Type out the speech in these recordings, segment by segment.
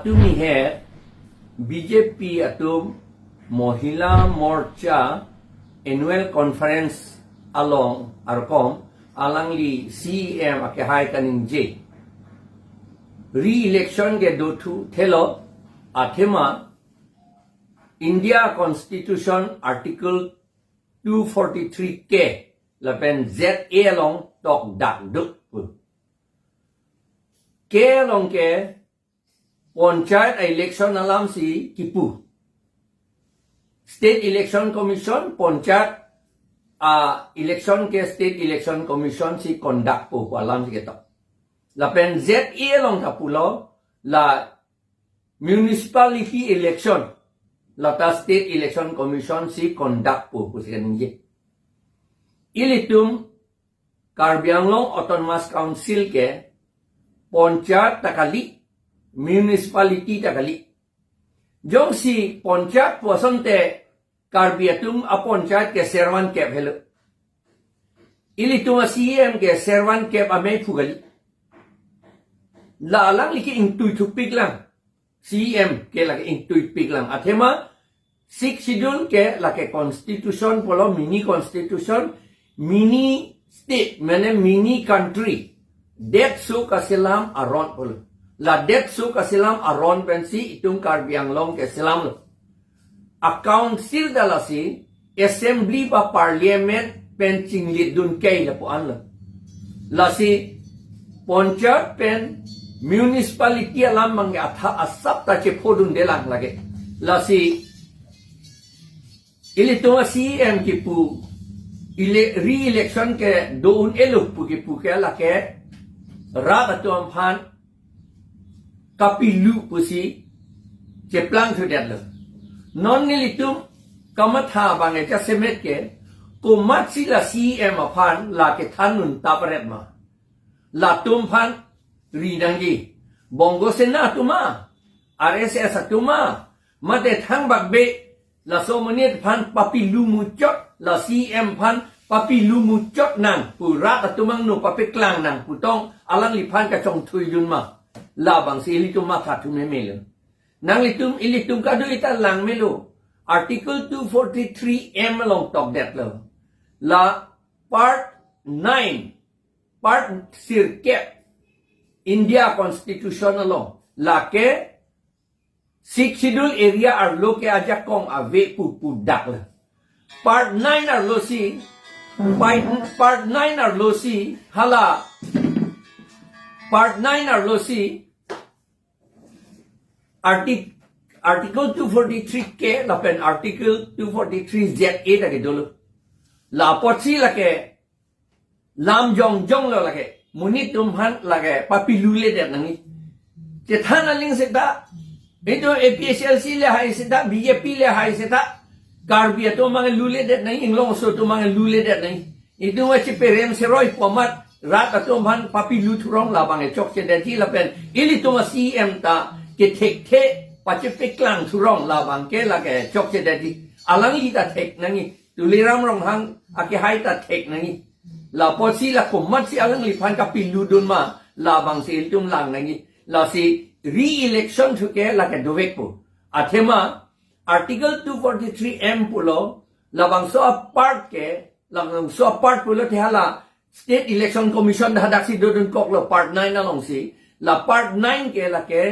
atumi he BJP atum Mohila Morcha annual conference along arkom alangli CEM akehai kaning J re-election ke dotu thelo athema India Constitution Article 243K lapen ZA along tok dak duk K along ke Panchayat election alam si Kipu State Election Commission Panchayat election ke State Election Commission si conduct po alam si ketok lapen ZA along kapulo la municipality election lata State Election Commission si conduct po si kaninje ilitum Karbi Anglong Autonomous Council ke Panchayat takali municipality takali jong si Panchayat puasante Karbi atum a Panchayat ke servan ke phelo ilitum a CM ke servan ke ame fugali la lang liki intui lang CM ke lagi intui lang athema 6 schedule ke lagi constitution polo mini constitution mini state mane mini country det su kasilam aron polo la det su kasilam aron pensi itung Karbi Anglong ke silam lo account sil dalasi assembly pa parliament penching lidun kay la po an la si Panchayat pen municipality alam mang atha asap ta che podun delang lage la si ilito CM ki pu re-election ke doon elok pu ki pu ke la ke rat atu Aphan kapilu pu si che plang thu det lo non nilitum kamatha bange cha semet ke kumat si la CM Aphan la ke thanun taparet ma la tum phan rinangi bongo sena tuma RSS tuma mate thang bakbe la somonet phan papilu muchot la CM phan papilu muchot nang pura atumang no papeklang nang putong alang liphan ka chong thui yun ma la bang si litum ma thathu me melo nang ilitum ka do ita lang melo article 243M long tok that lo la part 9 part sirket India Constitution along la ke 6 schedule area ar lo ke aja kong ave pu dak la part 9 ar lo si part 9 ar lo si hala part 9 ar lo si article 243 ke la pen article 243 ZA da ke dolo la potsi la ke lam jong lo la ke munit tumhan lage papilule det nangi che thana ling seta ito APSLC le hai seta BJP le hai seta Karbi to mga lule det nai inglong so to mga lule det nai ito wa chi perem se roi pomat rat atumhan papilu thurong labang e chok che det ti la pen ili to CM ta ke thek the pacific klang thurong labang ke lage chok che det ti alang li ta thek nangi tuliram rong hang ake hai ta thek nangi la posi la komat si alang lipan ka piludun ma la bang si tum lang nangi la si re-election thuke la ka dovek po athema article 243M pulo la bang so part ke la bang so part pulo thala state election commission da dak si dodun kok lo part 9 along si la part 9 ke la ke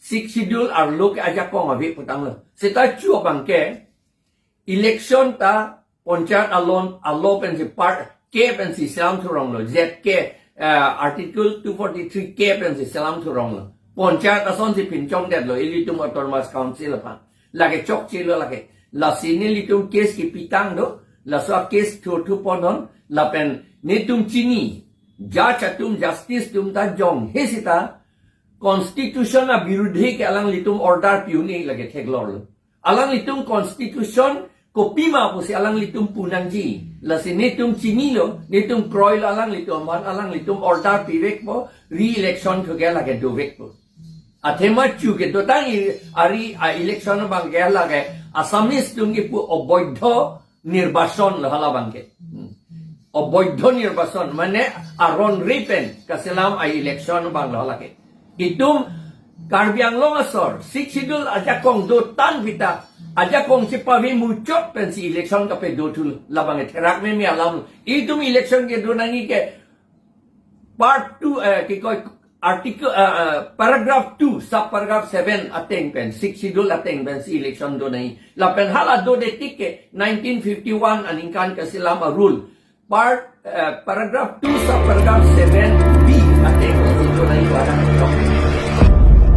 6 schedule ar lo ke aja kong ave putang lo seta chu bang ke election ta Panchayat alon pen si part Kepi and si salam thurong lo ZK article 243 Kepi and si salam thurong lo Panchayat ason si pinchong det lo ilitum autonomous council Aphan lage chok chilo lage la sini litum case ki pitang do la so case thu ponon la pen netum chini ja chatum justice tum ta jong hesita constitution a birudhe ke alang litum order piuni lage theglor lo alang litum constitution kopi ma po si alang litum punang ji la si netum chinilo netum kroil alang litum man alang litum order pivek po re-election thuge lage dovek po athema chu ke dotang ari election bang ge lage asamis tungi pu oboidho nirbashon hala bangke oboidho nirbashon mane aron repen kaselam ai election bang lage itum Karbi anglong asor, 6 sidul aja kong do tan vita, aja kong si pavi mucot pen si election kape do tul labang terak me mi alam. Itu mi election ke do nangi ke part 2 ke koi article paragraph 2 sub paragraph 7 ateng pen 6 sidul ateng pen si election do nangi. Lapen hala do detik ke 1951 aningkan ke silama rule. Part paragraph 2 sub paragraph 7 B ateng do nangi barang.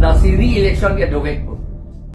Na si re-election ke dogek po.